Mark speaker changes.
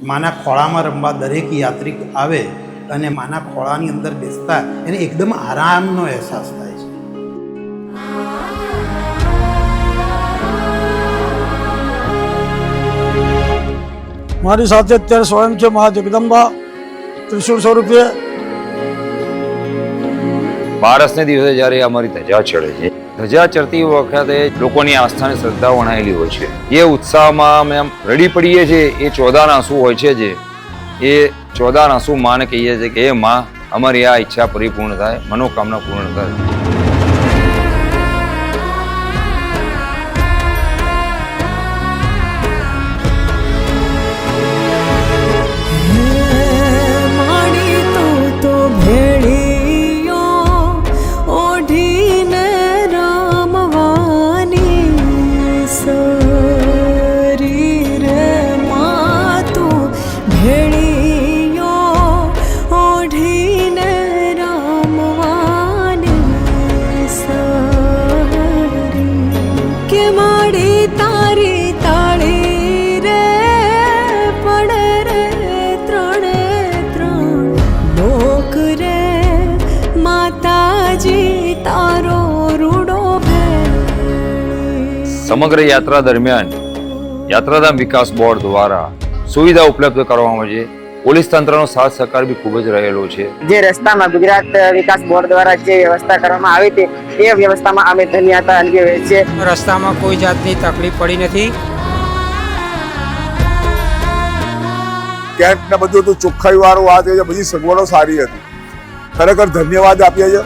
Speaker 1: માના ખોળામાં રમવા દરેક યાત્રિક આવે અને માના ખોળાની અંદર બેસતા એને એકદમ આરામનો અહેસાસ થાય છે.
Speaker 2: મારી સાથે અત્યારે સ્વયં છે મા જગદંબા ત્રિશૂળ સ્વરૂપે.
Speaker 3: બારસને દિવસે જ્યારે અમારી ધજા ચડે છે, ધજા ચડતી વખતે લોકોની આસ્થાની શ્રદ્ધા વણાયેલી હોય છે. એ ઉત્સાહમાં અમે આમ રડી પડીએ છીએ. એ ચોદાન આંસુ હોય છે, જે એ ચોદાન આંસુ માને કહીએ છીએ કે એ માં અમારી આ ઈચ્છા પરિપૂર્ણ થાય, મનોકામના પૂર્ણ થાય. સમગ્ર યાત્રા દરમિયાન યાત્રાધામ વિકાસ બોર્ડ દ્વારા સુવિધા ઉપલબ્ધ કરવામાં આવે છે. પોલીસ તંત્રનો સાથ સહકાર બી ખૂબ જ રહેલો છે.
Speaker 4: જે રસ્તામાં ગુજરાત વિકાસ બોર્ડ દ્વારા જે વ્યવસ્થા કરવામાં આવી હતી એ વ્યવસ્થામાં અમે ધન્યતા અનુભવીએ છીએ.
Speaker 5: રસ્તામાં કોઈ જાતની તકલીફ પડી નથી.
Speaker 6: કેમ્પ ને બધું ચોખ્ખાઈ વાળું આ બધી સગવડો સારી હતી. ખરેખર ધન્યવાદ આપીએ છીએ.